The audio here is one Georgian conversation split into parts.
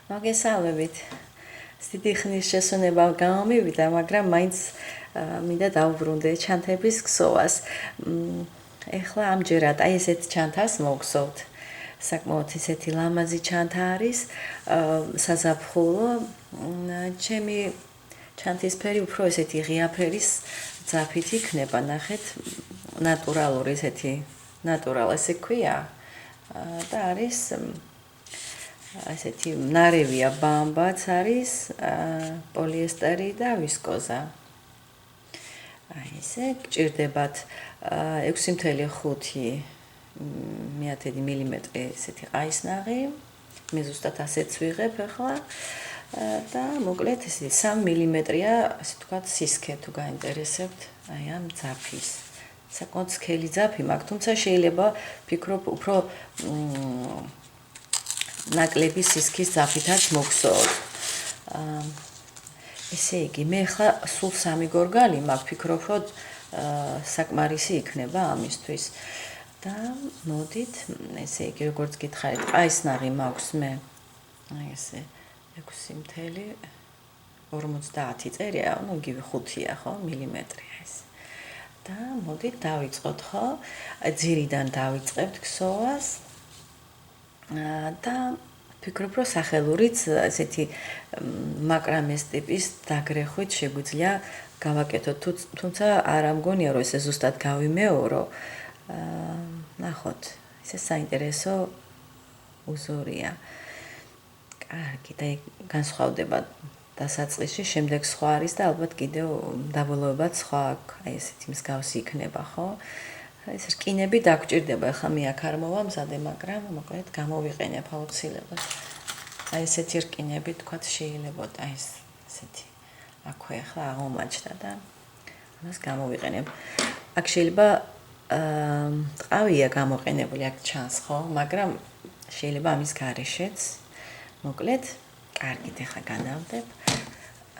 მოგესალმებით. დიდი ხნის შესვენება გამომივიდა, მაგრამ მაინც მინდა დავუბრუნდე ჩანთების ქსოვას. ეხლა ამჯერად აი ესეთ ჩანთას მოგსოვთ. საკმაოდ ისეთი ლამაზი ჩანთა არის, საზაფხულო. ჩემი ჩანთის ფერი უფრო ესეთი ღია ფერის ძაფით იქნება, ნახეთ, ნატურალური ესეთი, ესე ქვია. და არის ასეთი ნარევია ბამბაც არის, პოლიესტერი და ვისკოზა. აი ესე გჭირდებათ 6.5 მმ ესეთი ყაისნაღი. მე ზუსტად ასეც ვიღებ ახლა და მოკლედ ესეთი 3 მმ-ია, ასე ვთქვათ, სისქე თუ გაინტერესებთ, აი ამ ძაფის. საკმაოდ სქელი ძაფი მაქვს, თუმცა შეიძლება ვფიქრობ უფრო ნაკლები სისქის ძაფითაც მოგსოვოთ. ესე იგი, მე ხა სულ 3 გორგალი მაქვს, ვფიქრობ, რომ საკმარისი იქნება ამისთვის. და მოდით, ესე იგი, როგორც გითხარით, ყაისნაღი მაქვს მე. აი ესე 6.50 წერია, ну, იგივე 5-ია, ხო, მილიმეტრია ეს. და მოდით დავიწყოთ, ხო? ძირიდან დავიწყებთ ქსოვას. და ვფიქრობ, რომ სახელურიც ესეთი მაკრამეს ტიპის დაგრეხვით შეგვიძლია გავაკეთოთ, თუმცა არ ამგონია, რომ ესე ზუსტად გავიმეორო. ნახოთ, ესე საინტერესო უზორია. კარგი, და განსხვავდება დასაწყისში, შემდეგ სხვა არის და ალბათ კიდევ დაბოლოებად სხვა აქვს, აი ესეთი მსგავსი იქნება, ხო? ეს რკინები დაგჭირდება, ახლა მე აქ არ მოვა მზადე, მაგრამ მოკლედ გამოვიყენებ აუცილებლად. აი ესეთი რკინები თქვათ შეიძლებოდა, აი ესეთი. აქვე ახლა აღმოჩნდა და ამას გამოვიყენებ. აქ შეიძლება ტყავია გამოყენებული, აქ ჩანს, ხო? მაგრამ შეიძლება ამის გარეშეც. მოკლედ, კარგით, ახლა განავდებ.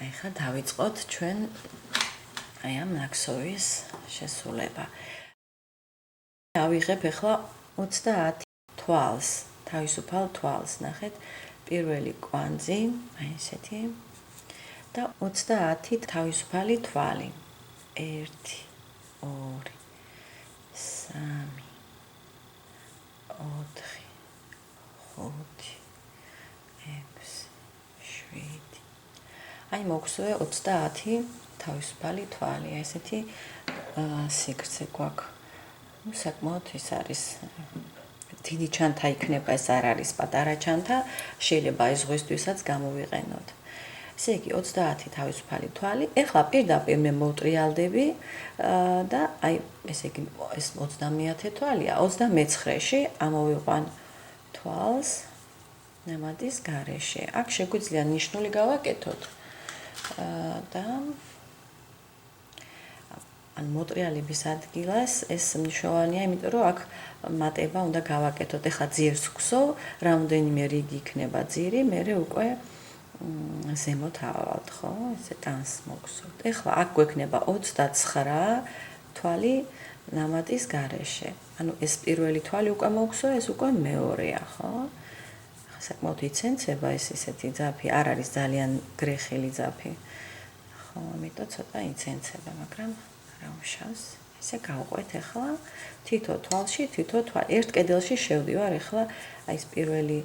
აი ხა დავიწყოთ ჩვენ აი ამ ნაქსოვის შესრულება. ავიღებ ახლა 30 თვალს, თავისუფალ თვალს, ნახეთ, პირველი კვანძი, აი ესეთი და 30 თავისუფალი თვალი. 1 2 3 4 5 6 7 აი მოგსოვე 30 თავისუფალი თვალი, აი ესეთი სიგრძე გვაქვს. საკმაოდ ის არის დიდი ჩანთა იქნება, ეს არ არის პატარა ჩანთა, შეიძლება ეს ზღვისთვისაც გამოვიყენოთ. ესე იგი 30 თავისუფალი თვალი. ეხლა პირდაპირ მე მოვტრიალდები და აი ესე იგი ეს 30 თვალია, 29-ში ამოვიყვან თვალს ნამატის გარეშე. აქ შეგვიძლია ნიშნული გავაკეთოთ და ან მოტრიალების ადგილას ეს მნიშვნელოვანია, იმიტომ რომ აქ მატება უნდა გავაკეთოთ. ეხლა ძირს ვქსოვ, რამდენიმე რიგი იქნება ძირი, მერე უკვე ზემოთ ავალთ, ხო? ესე ტანს მოგსოვთ. ეხლა აქ გვექნება 29 თვალი ნამატის გარეშე. ანუ ეს პირველი თვალი უკვე მოგსოვე, ეს უკვე მეორეა, ხო? საკმაოდ იცენცება ეს ესეთი ძაფი, არ არის ძალიან გრეხილი ძაფი. ხო, ამიტომ ცოტა იცენცება, მაგრამ რა უშავს. ესე გავყვეთ ახლა თითო თვალში, თითო თვალი. ერთ კედელში შევდივარ ახლა აი ეს პირველი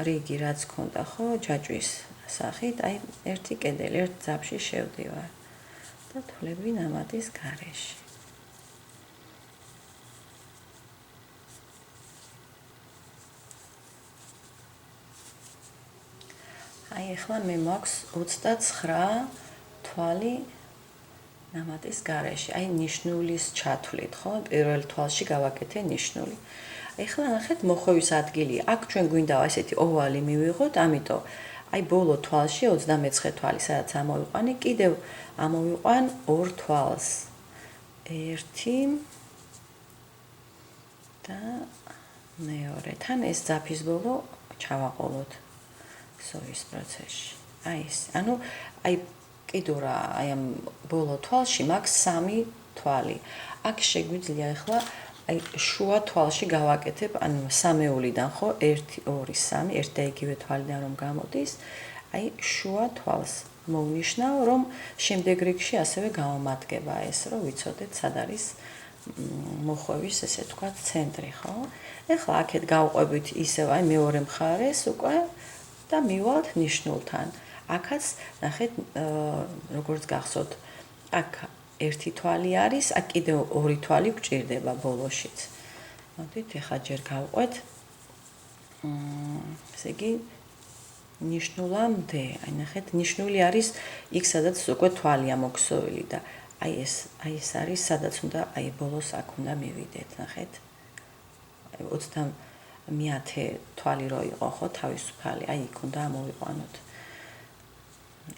რიგი რაც ქონდა, ხო, ჯაჭვის სახით, აი ერთი კედელი, ერთ ძაფში შევდივარ და თვლები ნამატის გარეშე. აი ახლა მე მაქვს 29 თვალი ნამატის გარეშე, აი ნიშნულის ჩათვლით, ხო? პირველ თვალში გავაკეთე ნიშნული. ეხლა ნახეთ მოხვევის ადგილი. აქ ჩვენ გვინდა ესეთი ოვალი მივიღოთ, ამიტომ აი ბოლო თვალში 29 თვალი, სადაც ამოვიყვანე, კიდევ ამოვიყვან 2 თვალს. 1 და მეორე. თან ეს ძაფის ბოლო ჩავაყოლოთ ქსოვის პროცესში. აი ეს, ანუ აი კიდურა აი ამ ბოლო თვალში მაქვს 3 თვალი. აქ შეგვიძლია ახლა აი შუა თვალში გავაკეთებ, ანუ სამეულიდან ხო 1 2 3 ერთ და იგივე თვალიდან რომ გამოდის, აი შუა თვალს მოვნიშნავ, რომ შემდეგ რიგში ასევე გამომადგება ეს, რომ ვიცოდეთ სად არის მოხვევის ესე თქვა ცენტრი, ხო? ეხლა აქეთ გავყვებით ისევ აი მეორე მხარეს უკვე და მივალთ ნიშნულთან. აქაც ნახეთ როგორც გახსოვთ, აქ ერთი თვალი არის, აქ კიდევ ორი თვალი გვჭირდება ბოლოშიც. მოდით ეხლა ჯერ გავყვეთ. ესე იგი ნიშნულამდე, აი ნახეთ, ნიშნული არის იქ სადაც უკვე თვალია მოქსოვილი და აი ეს არის სადაც უნდა აი ბოლოს აქ უნდა მივიდეთ, ნახეთ. 30 თვალი რო იყო ხო თავისუფალი, აი იქ უნდა ამოვიყვანოთ.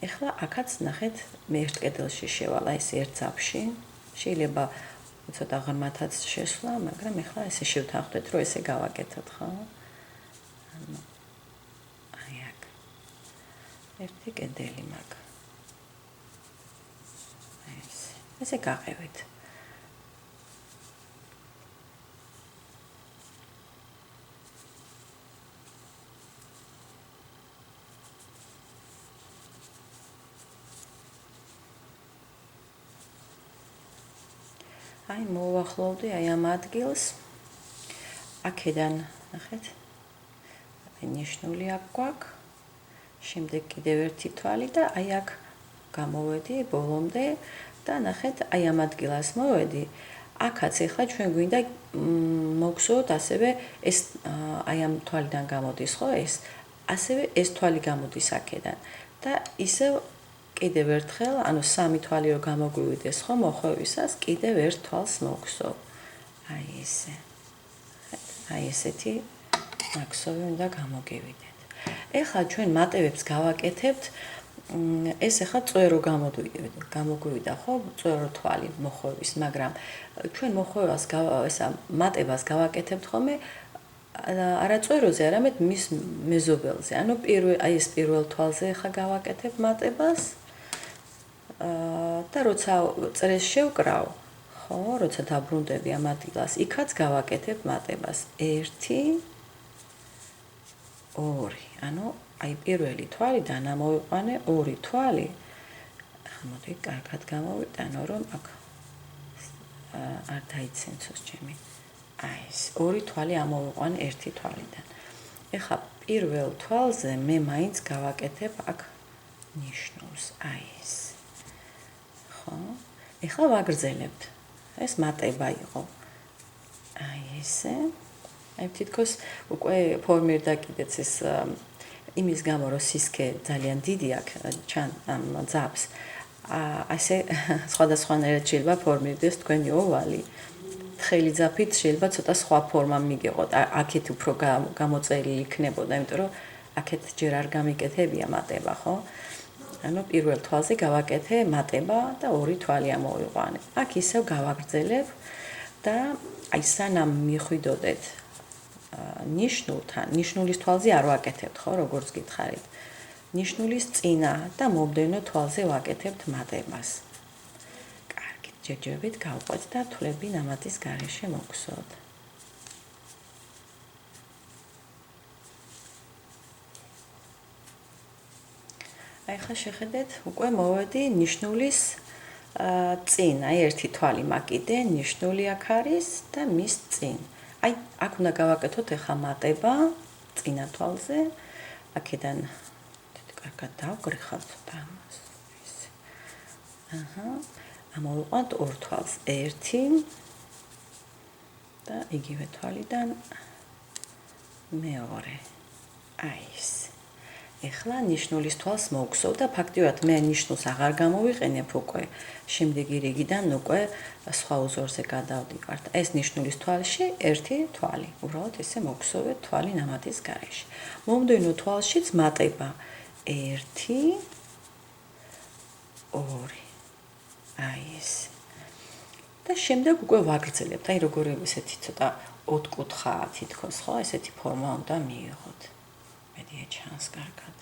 ეხლა აქაც ნახეთ მე ერთ კედელში შევალ აი ეს ერთ ძაფში. შეიძლება ცოტა ღრმათაც შესვლა, მაგრამ ეხლა ესე შევთანხმდეთ რომ ესე გავაკეთოთ, ხო? ანუ აი აქ ერთი კედელი მაქვს. ესე გაყევით. აი მოვახლოვდი აი ამ ადგილს. აქედან ნახეთ. აი ნიშნული აქ გვაქვს. შემდეგ კიდევ ერთი თვალი და აი აქ გამოვედი ბოლომდე და ნახეთ აი ამ ადგილას მოვედი. აქაც ახლა ჩვენ გვინდა მოვგზავნოთ ასევე ეს აი ამ თვალიდან გამოდის ხო ეს. ასევე ეს თვალი გამოდის აქედან და ისევ კიდევ ერთხელ, ანუ სამი თვალი რო გამოგვივიდეს ხო მოხვევისას, კიდევ ერთ თვალს მოვგზავ. აი ესე. აი ესეთი მაქსოვი უნდა გამოგივიდეთ. ეხლა ჩვენ მატევებს გავაკეთებთ. ეს ახლა წვერო გამოგვივიდა ხო წვერო თვალი მოხვევის, მაგრამ ჩვენ მოხვევას ესა მატებას გავაკეთებთ ხოლმე არა წვეროზე, არამედ მის მეზობელზე. ანუ აი ეს პირველ თვალზე ახლა გავაკეთებ მატებას. და როცა წრეს შევკრავ, ხო, როცა დაბრუნდები ამ ადგილას, იქაც გავაკეთებ მატებას. 1 2. ანუ აი პირველი თვალიდან ამოვიყვანე 2 თვალი. ახლა მოდი კარგად გამოვიტანო, რომ აქ არ დაიცენცოს ჩემი. აი ეს 2 თვალი ამოვიყვანე 1 თვალიდან. ეხლა პირველ თვალზე მე მაინც გავაკეთებ აქ ნიშნულს. აი ეს. ხო? ეხლა ვაგრძელებთ. ეს მატება იყო. აი ესე. აი თითქოს უკვე ფორმირდა კიდეც ეს იმის გამო რომ სისქე ძალიან დიდი აქვს ჩან ამ ძაფს. ასე სხვადასხვანაირად შეიძლება ფორმირდეს თქვენი ოვალი. თხელი ძაფით შეიძლება ცოტა სხვა ფორმა მიგეყოთ. აქეთ უფრო გამოწერილი იქნებოდა, იმიტომ რომ აქეთ ჯერ არ გამიკეთებია მატება, ხო? ანუ პირველ თვალზე გავაკეთე მატება და 2 თვალი ამოვიყვანე. აქ ისევ გავაგრძელებ და აი სანამ მიხვიდოდეთ ნიშნულთან, ნიშნულის თვალზე არ ვაკეთებთ, ხო, როგორც გითხარით. ნიშნულის წინა და მომდევნო თვალზე ვაკეთებთ მატებას. კარგით, ჯერჯერობით გავყვეთ და თვლები ნამატის გარეშე მოგსვათ. აი ხა შეხედეთ, უკვე მოვედი ნიშნულის წინ, აი ერთი თვალი მაგიდე, ნიშნული აქ არის და მის წინ. აი აქ უნდა გავაკეთოთ ახლა მატება წინა თვალზე. აქედან კარგად დავგრეხავთ და ამას. ესე. აჰა. ამოვიყვანთ 2 თვალს. 1 და იგივე თვალიდან მეორე. აი ეს. ეხლა ნიშნულის თვალს მოვგზავ და ფაქტიურად მე ნიშნულს აღარ გამოვიყენებ უკვე. შემდეგი რიგიდან უკვე სხვა უზორზე გადავდივართ. ეს ნიშნულის თვალში ერთი თვალი. უბრალოდ ესე მოვგზავეთ თვალი ნამატის გარეშე. მომდევნო თვალშიც მატება 1 2. აი ეს. და შემდეგ უკვე ვაგრძელებთ. აი როგორი ესეთი ცოტა ოთხკუთხა თითქოს ხო, ესეთი ფორმა უნდა მიიღოთ. მედია ჩანს კარგად.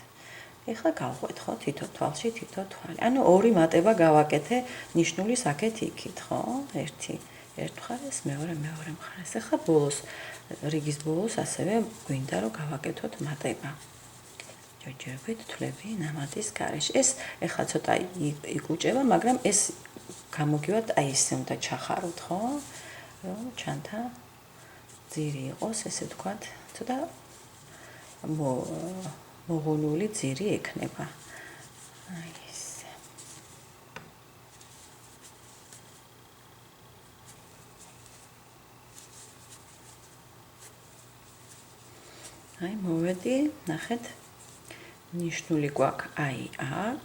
ეხლა გავყვეთ ხო თითო თვალში თითო თვალი. ანუ 2 მატება გავაკეთე ნიშნულის აქეთ იქით, ხო? 1 ერთ მხარეს, მეორე მხარეს. ახლა ბოლოს, რიგის ბოლოს ასევე გვინდა რომ გავაკეთოთ მატება. ჯერჯერობით თვლები ნამატის გარეშე. ეს ახლა ცოტა იკუჭება, მაგრამ ეს გამოგივათ აი ესე უნდა ჩახაროთ, ხო? რომ ჩანთა ძირი იყოს, ესე ვთქვათ, ცოტა მოღუნული ძირი ექნება. აი ესე. აი მოვედი, ნახეთ. ნიშნული გვაქვს აი აქ.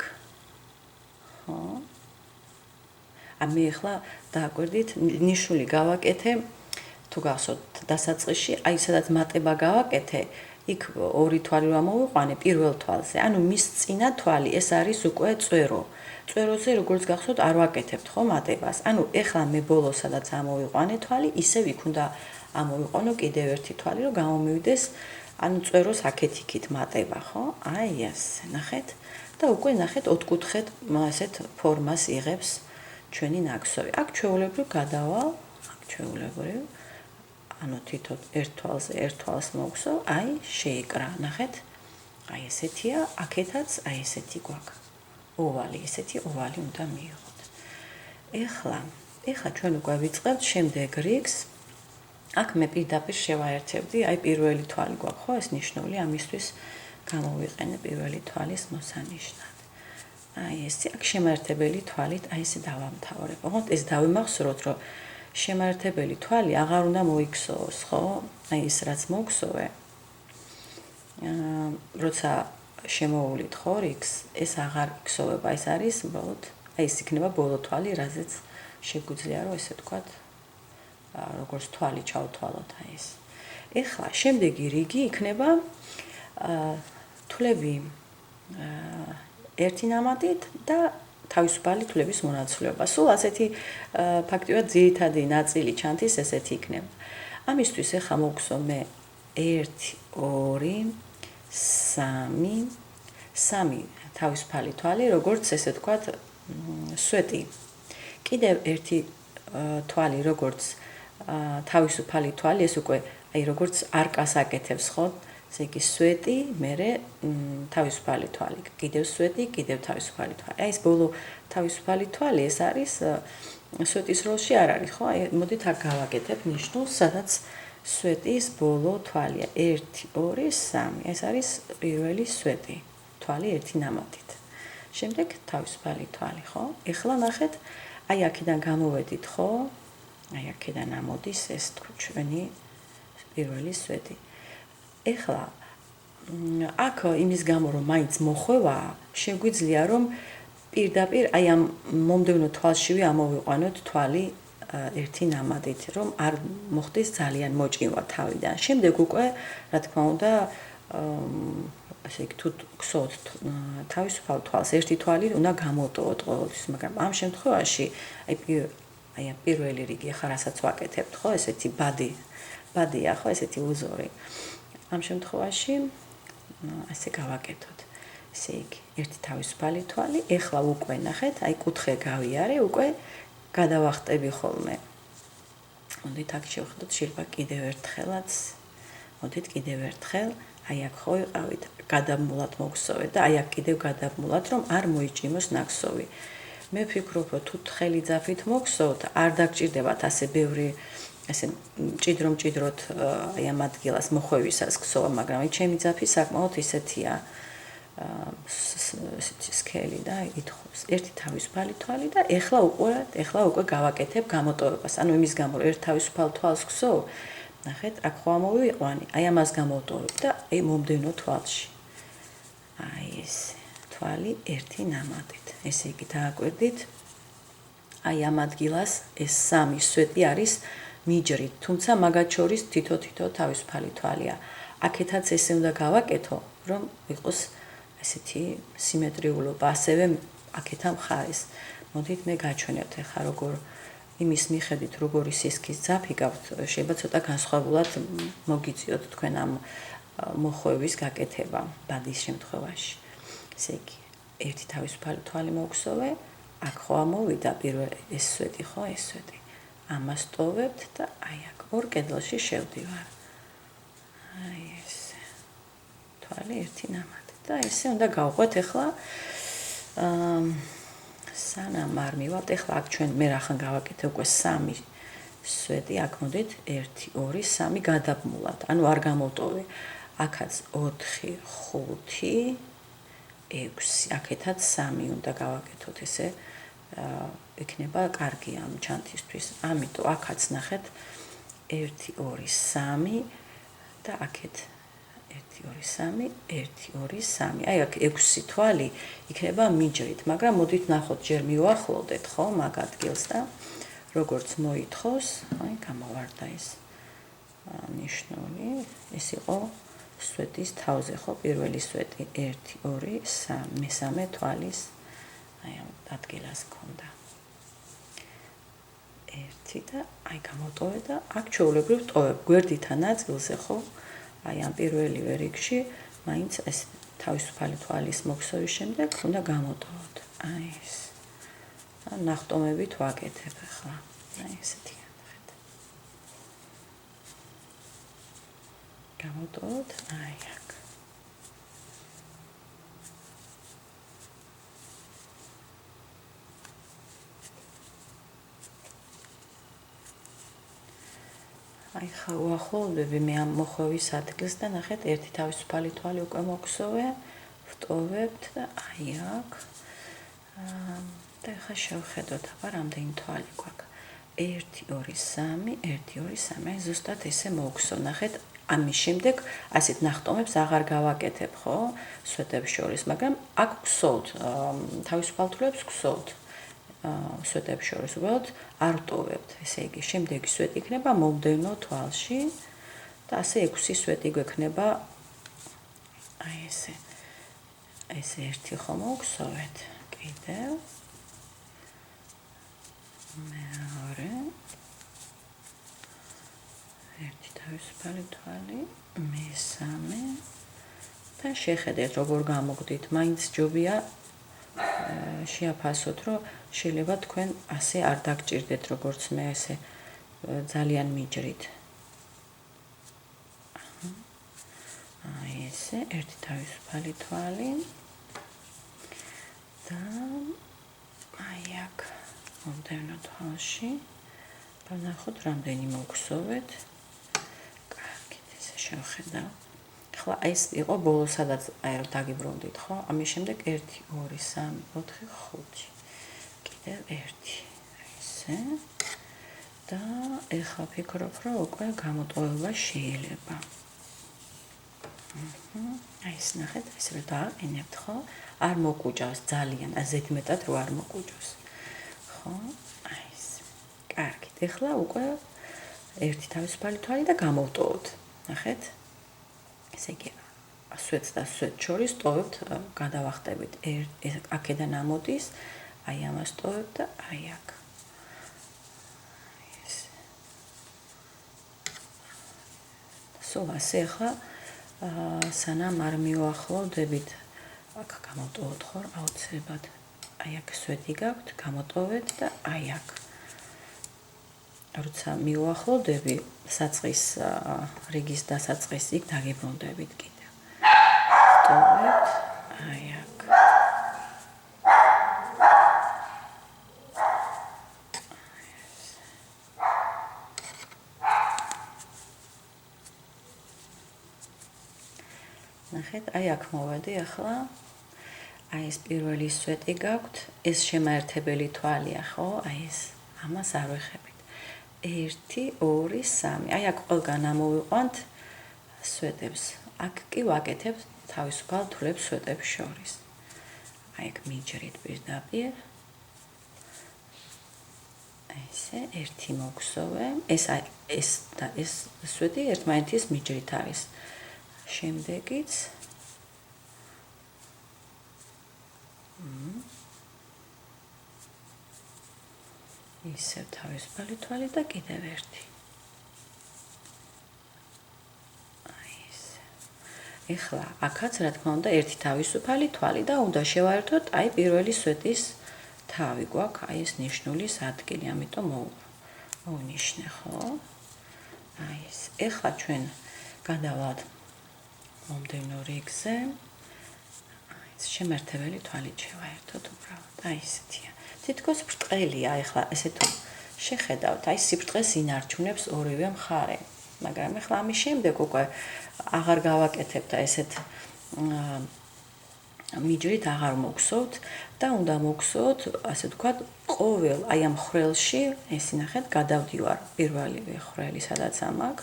ხო? მე ახლა დააკვირდით, ნიშნული გავაკეთე, თუ გახსოვთ, დასაწყისში, აი სადაც მატება გავაკეთე, იქ ორი თვალი რომ ამოვიყვანე პირველ თვალზე. ანუ მის წინა თვალი ეს არის უკვე წვერო. წვეროზე როგორც გახსოვთ, არ ვაკეთებთ ხო მატებას. ანუ ეხლა მე ბოლოს სადაც ამოვიყვანე თვალი, ისევ იქ უნდა ამოვიყვანო კიდევ ერთი თვალი, რომ გამომივიდეს, ანუ წვეროს აქეთ-იქით მატება, ხო? აი ესე, ნახეთ. და უკვე ნახეთ, ოთხკუთხედ ასეთ ფორმას იღებს ჩვენი ნაკსოვი. აქ ჩვეულებრივ გადავალ, ანუ თითო ერთ თვალს მოვხსო, აი შეიკრა, ნახეთ. აი ესეთია, აქეთაც აი ესეთი გვაქვს. ოვალი, ესეთი ოვალი უნდა მიიღოთ. ეხლა ჩვენ უკვე ვიწყებთ შემდეგ რიგს. აქ მე პირდაპირ შევაერთებდი, აი პირველი თვალი გვაქვს, ხო, ეს ნიშნული, ამისთვის გამოვიყენე პირველი თვალის მოსანიშნად. აი ესე, აქ შემაერთებელი თვალით აი ესე დავამთავრებ. ოღონდ ეს დავიმახსოვროთ, რომ შემაერთებელი თვალი აღარ უნდა მოიქსოვოს, ხო? აი ეს რაც მოგხსოვე. როცა შემოუვლით ხო რიგს, ეს აღარ იქსოვება, ეს არის უბრალოდ, აი ეს იქნება ბოლო თვალი, რაზეც შეგვიძლია რომ ესე ვთქვათ, როგორც თვალი ჩავთვალოთ აი ეს. ეხლა შემდეგი რიგი იქნება თვლები ერთი ნამატით და თავისუფალი თვლების მონაცვლეობა. სულ ასეთი ფაქტიურად ძირითადი ნაწილი ჩანთის ესეთი იქნება. ამისთვის ახლა მოგხსოვ მე 1 2 3 თავისუფალი თვალი, როგორც ესე ვთქვათ, სვეტი. კიდევ ერთი თვალი, როგორც თავისუფალი თვალი, ეს უკვე აი როგორც არკას აკეთებს, ხო? ესე იგი სვეტი, მერე თავისუფალი თვალი, კიდევ სვეტი, კიდევ თავისუფალი თვალი. აი ეს ბოლო თავისუფალი თვალი, ეს არის სვეტის როლში არ არის, ხო? აი მოდით აქ გავაკეთებ ნიშნულს, სადაც სვეტის ბოლო თვალია 1 2 3. ეს არის პირველი სვეტი, თვალი ერთი ნამატით. შემდეგ თავისუფალი თვალი, ხო? ეხლა ნახეთ, აი აქედან გამოვედით, ხო? აი აქედან ამოდის ეს ჩვენი პირველი სვეტი. ეხლა აქ იმის გამო რომ მაინც მოხვევა, შეგვიძლია რომ პირდაპირ აი ამ მომდევნო თვალშივე ამოვიყვანოთ თვალი ერთი ნამატით, რომ არ მოხდეს ძალიან მოჭიმვა თავიდან. შემდეგ უკვე, რა თქმა უნდა, ასე იგი თუ გსოვთ თავისუფალ თვალს ერთი თვალი უნდა გამოვტოვოთ ყოველთვის, მაგრამ ამ შემთხვევაში აი ამ პირველი რიგი ახლა რასაც ვაკეთებთ, ხო, ესეთი ბადია, ხო, ესეთი უზორი. ამ შემთხვევაში ასე გავაკეთოთ. ესე იგი, ერთი თავისუფალი თვალი, ეხლა უკვე ნახეთ, აი კუთხე გავიარე, უკვე გადავახტები ხოლმე. მოდით აქ შევხედოთ შეიძლება კიდევ ერთხელაც. მოდით კიდევ ერთხელ, აი აქ ხო ვიყავით, გადამულად მოგხსოვეთ და აი აქ კიდევ გადამულად, რომ არ მოიჭიმოს ნაკსოვი. მე ვფიქრობ, რომ თუ თხელი ძაფით მოგხსოვთ, არ დაგჭირდებათ ასე ბევრი ესე მჭიდროდ აი ამ ადგილას მოხვევისას გსოვა, მაგრამ აი ჩემი ძაფი საკმაოდ ისეთია სქელი და ითხოვს ერთი თავისუფალი თვალი და ეხლა უკვე გავაკეთებ გამოტოვებას. ანუ იმის გამო რომ ერთ თავისუფალ თვალს გსოვ, ნახეთ, აქ ხო ამოვიყვანი, აი ამას გამოვტოვებ და აი მომდევნო თვალში. აი ეს თვალი ერთი ნამატით. ესე იგი დააკვირდით. აი ამ ადგილას ეს სამი სვეტი არის მიჯრით, თუმცა მაგათ შორის თითო თავისუფალი თვალია. აქეთაც ესე უნდა გავაკეთო, რომ იყოს ესეთი სიმეტრიულობა, ასევე აქეთა მხარეს. მოდით მე გაჩვენებთ ახლა როგორ იმის მიხედვით როგორი სისქის ძაფი გაქვთ, შეიძლება ცოტა განსხვავებულად მოგიწიოთ თქვენ ამ მოხვევის გაკეთება ბადის შემთხვევაში. ესე იგი, ერთი თავისუფალი თვალი მოგხსოვე, აქ ხო ამოვიდა პირველ ეს სვეტი, ხო, ეს სვეტი. ამას ტოვებთ და აი აქ ორ კედელში შევდივარ. აი ესე. თვალი ერთი ნამატი და ესე უნდა გავყვეთ ახლა სანამ არ მივალთ, ახლა აქ ჩვენ მე რახან გავაკეთე უკვე 3 სვეტი, აქ მოდით 1 2 3 გადაბმულად. ანუ არ გამოვტოვე. აქაც 4 5 6, აქეთაც 3 უნდა გავაკეთოთ ესე. იქნება კარგი ამ ჩანთისთვის. ამიტომ აქაც ნახეთ 1 2 3 და აქეთ 1 2 3 1 2 3. აი აქ 6 თვალი იქნება მიჯრით, მაგრამ მოდით ნახოთ ჯერ მივახლოვდეთ, ხო, მაგ ადგილს და როგორც მოითხოვს, აი გამოვარდა ეს ნიშნული. ეს იყო სვეტის თავზე, ხო, პირველი სვეტი 1 2 3, მესამე თვალის აი ამ ადგილას ქონდა. 1 და აი გამოტოვე და აქ ჩვეულებრივ ტოვებ გვერდითა ნაწილზე, ხო? აი ამ პირველივე რიგში მაინც ეს თავისუფალი თვალის მოქსოვის შემდეგ უნდა გამოტოვოთ. აი ეს. ნახტომებით ვაკეთებ ახლა. აი ესეთი ნახეთ. გამოტოვოთ აი აქ. აი ხა უახლოვდები მე ამ მოხვევის ადგილს და ნახეთ ერთი თავისუფალი თვალი უკვე მოგვსოვე, ვტოვებთ და აი აქ. და ხა შევხედოთ, აბა რამდენი თვალი გვაქვს. 1 2 3 1 2 3. აი ზუსტად ესე მოგვსო, ნახეთ. ამის შემდეგ ასეთ ნახტომებს აღარ გავაკეთებ, ხო? სვეტებს შორის, მაგრამ აქ გვსოვთ, თავისუფალ თვალებს გვსოვთ. სვეტებს შორის უბრალოდ არ ვტოვებთ. ესე იგი, შემდეგი სვეტი იქნება მომდევნო თვალში და ასე 6 სვეტი გვექნება. აი ესე. ესე ერთი ხომ მოვგსოვეთ. კიდევ. მეორე. ერთი თავისუფალი თვალი, მესამე და შეხედეთ როგორ გამოგდით. მაინც ჯობია შეაფასოთ, რომ შეიძლება თქვენ ასე არ დაგჭირდეთ, როგორც მე ესე ძალიან მიჯრით. აი ესე ერთი თავისუფალი თვალი და აი აქ მომდევნო თვალში ვნახოთ რამდენი მოგხსოვეთ. კარგით, ესე შევხედავ. ახლა ეს იყო ბოლო, სადაც აი დაგიბრუნდით, ხო? ამის შემდეგ 1 2 3 4 5. კიდევ 1. ესე. და ეხლა ფიქრობ, რომ უკვე გამოტოვება შეიძლება. აი ეს ნახეთ, ეს რომ დააყენებთ, ხო? არ მოკუჭავს ძალიან, ზედმეტად რო არ მოკუჭავს. ხო? აი ეს. კარგით, ეხლა უკვე ერთი თავისუფალი თვალი და გამოვტოვოთ. ნახეთ? ესე იგი, სვეტს და სვეტს შორის ტოვებთ, გადავახტებით. აქედან ამოდის, აი ამას ტოვებთ და აი აქ. სულ ასე ახლა სანამ არ მივახლოვდებით, აქ გამოტოვოთ ხო, აუცილებლად. აი აქ სვეტი გაქვთ, გამოტოვეთ და აი აქ. როცა მივახლოვდები საწყის რიგის დასაწყის იქ დაგიბრუნდებით კიდევ. ტოვებთ, აი აქ. ნახეთ, აი აქ მოვედი ახლა. აი ეს პირველი სვეტი გაქვთ, ეს შემაერთებელი თვალია, ხო? აი ეს. ამას არ ვეხებით. 1 2 3. აი აქ ყველგან ამოვიყვანთ სვეტებს. აქ კი ვაკეთებ თავისუფალ თვლებს სვეტებს შორის. აი აქ მიჯრით პირდაპირ. ესე ერთი მოგხსოვე. ეს და ეს სვეტი ერთმანეთის მიჯრით არის. შემდეგიც ისევ თავისუფალი თვალი და კიდევ ერთი. აი ესე. ეხლა აქაც რა თქმა უნდა ერთი თავისუფალი თვალი და უნდა შევაერთოთ აი პირველი სვეტის თავი გვაქვს, აი ეს ნიშნულის ადგილი, ამიტომ მოვნიშნე, ხო? აი ეს. ეხლა ჩვენ გადავალთ მომდევნო რიგზე. აი ეს შემართებელი თვალით შევაერთოთ უბრალოდ. აი ესეთია. თითქოს ბრტყელია, ეხლა ესე თუ შეხედავთ, აი სიბრტყეს ინარჩუნებს ორივე მხარე. მაგრამ ეხლა ამის შემდეგ უკვე აღარ გავაკეთებთ ესეთ მიჯრით აღარ მოგსოვთ და უნდა მოგსოვთ, ასე ვთქვათ, ყოველ აი ამ ხრელში, ეს ნახეთ, გადავდივარ პირველივე ხრელი, სადაც ამაკ,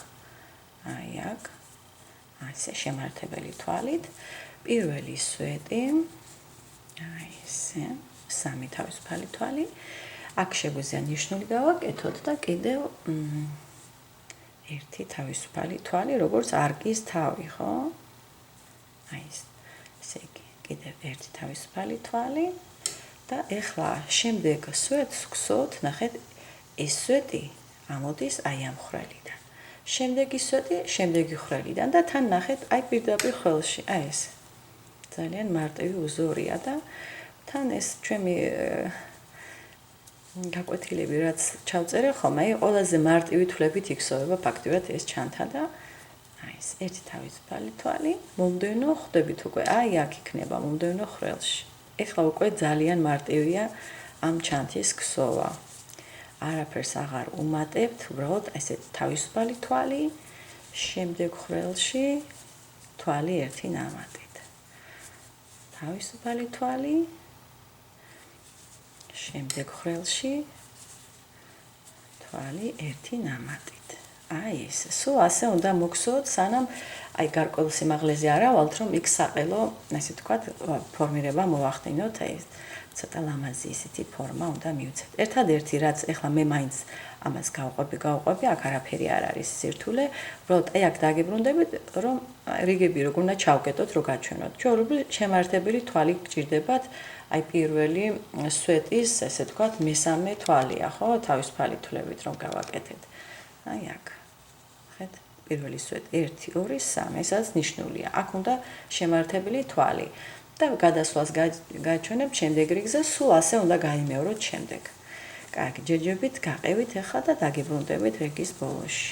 აი აქ, ასე შემართებელი თვალით, პირველი სვეტი, აი ესე, სამი თავისუფალი თვალი, აქ შეგვიძლია ნიშნული გავაკეთოთ და კიდევ ერთი თავისუფალი თვალი, როგორც არკის თავი, ხო? აი ესე იგი, კიდევ ერთი თავისუფალი თვალი და ეხლა შემდეგ სვეტს გვსვოთ, ნახეთ, ეს სვეტი ამოდის აი ამ ხრელიდან. შემდეგი სვეტი შემდეგი ხრელიდან და თან ნახეთ, აი პირდაპირ ხრელში, აი ეს. ძალიან მარტივი უზორია და თან ეს ჩემი გაკვეთილები რაც ჩავწერე ხომ, აი ყველაზე მარტივი თვლებით იქსოვება ფაქტიურად ეს ჩანთა და აი ეს ერთი თავისუფალი თვალი, მომდევნო ხვდებით უკვე, აი აქ იქნება მომდევნო ხრელში. ეხლა უკვე ძალიან მარტივია ამ ჩანთის ქსოვა. არაფერს აღარ უმატებთ, უბრალოდ ესე თავისუფალი თვალი, შემდეგ ხრელში თვალი ერთი ნამატით. თავისუფალი თვალი, შემდეგ ხრელში თვალი ერთი ნამატით. აი ეს, სულ ასე უნდა მოგსოვოთ, სანამ აი გარკვეულ სიმაღლეზე არ ავალთ, რომ იქ საყელო, ასე ვთქვათ, ფორმირება მოახდინოთ, აი ეს ცოტა ლამაზი ისეთი ფორმა უნდა მივცეთ. ერთადერთი რაც ეხლა მე მაინც ამას გავყვები, აქ არაფერი არ არის სირთულე, უბრალოდ აი აქ დაგებრუნდებით, რომ რიგები როგორ უნდა ჩავკეტოთ, რომ გაჩვენოთ. ჩვეულებრივ შემართებელი თვალი გჭირდებათ, აი პირველი სვეტის, ესე ვთქვათ, მესამე თვალია, ხო, თავისუფალი თვლებით რომ გავაკეთეთ. აი აქ. ხედავთ, პირველი სვეტი 1 2 3, ესაც ნიშნულია. აქ უნდა შემართებელი თვალი. და გადასვლას გაჩვენებთ შემდეგ რიგზე, სულ ასე უნდა გაიმეოროთ შემდეგ. კარგი, ჯერჯერობით გაყევით ახლა და დაგებრუნდებით რიგის ბოლოში.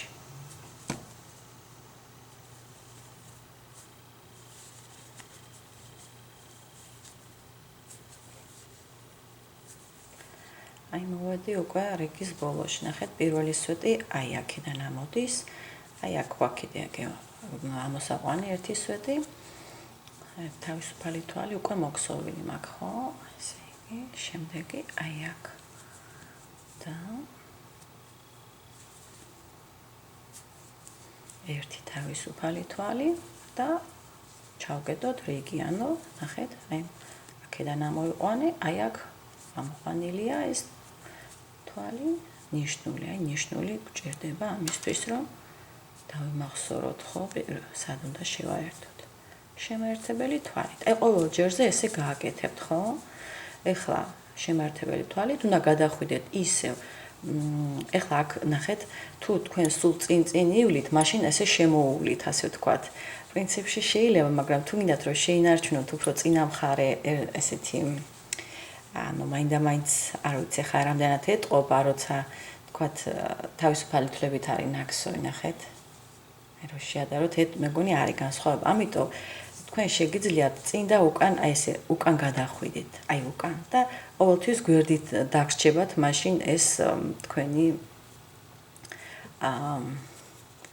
აი მოვედი უკვე რიგის ბოლოში. ნახეთ, პირველი სვეტი აი აქედან ამოდის. აი აქ ვაკიდე ამოსაყვანი ერთი სვეტი. თავისუფალი თვალი უკვე მოქსოვილი მაქვს, ხო? ესე იგი, შემდეგი აი აქ. და ერთი თავისუფალი თვალი და ჩავკეტოთ რიგი, ანუ ნახეთ, აი აქედან ამოვიყვანე, აი აქ ამოყვანილია ეს თვალი, ნიშნული, აი ნიშნული გჭირდება ამისთვის, რომ დავიმახსოვროთ, ხო, სად უნდა შევაერთოთ. შემაერთებელი თვალით. აი ყოველ ჯერზე ესე გააკეთებთ, ხო? ეხლა შემაერთებელი თვალით უნდა გადახვიდეთ ისევ. ეხლა აქ ნახეთ, თუ თქვენ სულ წინ ივლით, მაშინ ესე შემოუვლით, ასე ვთქვათ. პრინციპში შეიძლება, მაგრამ თუ გინდათ რომ შეინარჩუნოთ უფრო წინა მხარე ესეთი ანუ მაინდა-მაინც არ ვიცი ხა რამდენად ეტყობა, როცა ვთქვათ თავისუფალი თვლებით არის ნაკსოვი, ნახეთ. მე რო შეადაროთ, მეგონი არის განსხვავება. ამიტომ თქვენ შეგიძლიათ წინ და უკან, აი ესე, უკან გადახვიდეთ, აი უკან და ყოველთვის გვერდით დაგრჩებათ, მაშინ ეს თქვენი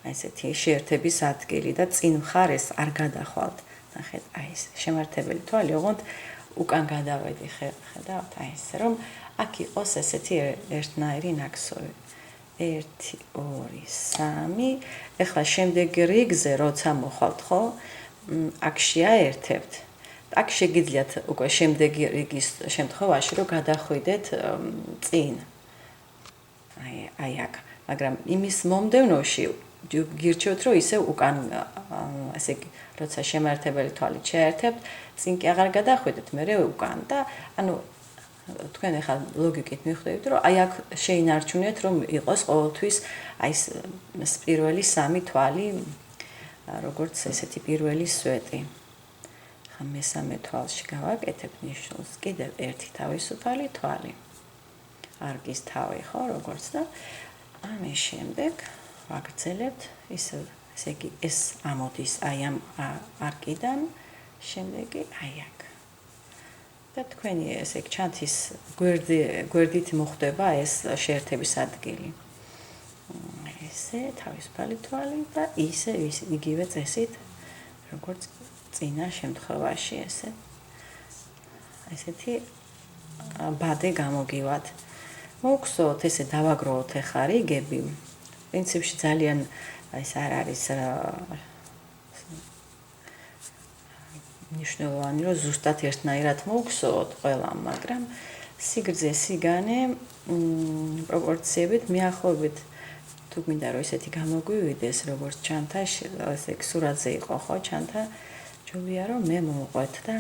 ესეთი შეერთების ადგილი და წინ მხარეს არ გადახვალთ. ნახეთ, აი ეს შემართებელი თვალი, ოღონდ უკან გადავედი, ხედავთ, აი ესე, რომ აქ იყოს ესეთი ერთნაირი ნაკსოვი. 1 2 3. ეხლა შემდეგ რიგზე როცა მოხვალთ, ხო? აქ შეაერთებთ. აქ შეგიძლიათ უკვე შემდეგი რიგის შემთხვევაში რომ გადახვიდეთ წინ. აი აქ, მაგრამ იმის მომდევნოში გირჩევთ რომ ისე უკან ასე იგი როცა შემაერთებელი თვალით შეერთებთ, წინ კი აღარ გადახვიდეთ, მერე უკან და ანუ თქვენ ახლა ლოგიკით მიხვდებით რომ აი აქ შეინარჩუნეთ რომ იყოს ყოველთვის აი ეს პირველი 3 თვალი როგორც ესეთი პირველი სვეტი. ხა მესამე თვალში გავაკეთებ ნიშნულს კიდევ ერთი თავისუფალი თვალი. არგის თავი, ხო, როგორც და ამის შემდეგ ვაგრძელებთ ესე იგი ეს ამოდის აი ამ არკიდან, შემდეგი აი აქ. და თქვენი ესე იგი ჩანთ ის გვერდით მოხდება ეს შეერთების ადგილი. ესე თავისუფალი თვალი და ისე იგივე წესით როგორც წინა შემთხვევაში ესეთი ბადე გამოგივათ. მოგხსოვთ ესე დავაგროვოთ ახლა რიგები. პრინციპში ძალიან ეს არ არის მნიშვნელოვანი რომ ზუსტად ერთნაირად მოგხსოვოთ ყველამ, მაგრამ სიგრძე სიგანე პროპორციებით მიახლოებით თუ მინდა რომ ესეთი გამოგვივიდეს როგორც ჩანთა ესე სურათზე იყო ხო ჩანთა ჯობია რომ მე მოვყვეთ და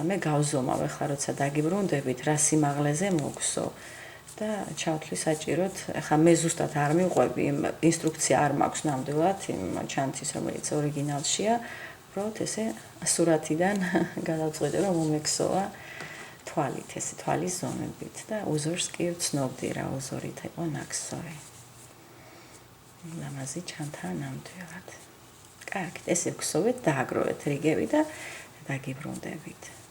მე გავზომავ ახლა როცა დაგიბრუნდებით რა სიმაღლეზე მოგხსოვ და ჩავთვლი საჭიროდ ახლა მე ზუსტად არ მივყვები ინსტრუქცია არ მაქვს ნამდვილად იმ ჩანთის რომელიც ორიგინალშია უბრალოდ ესე სურათიდან გადავწყვეტე რომ მომექსოვა თვალით ესე თვალის ზომებით და უზორს კი ვცნობდი რა უზორით იყო ნაკსოვი ლამაზი ჩანთა ნამდვილად კარგით ესე ვგსოვეთ დააგროვეთ რიგები და დაგიბრუნდებით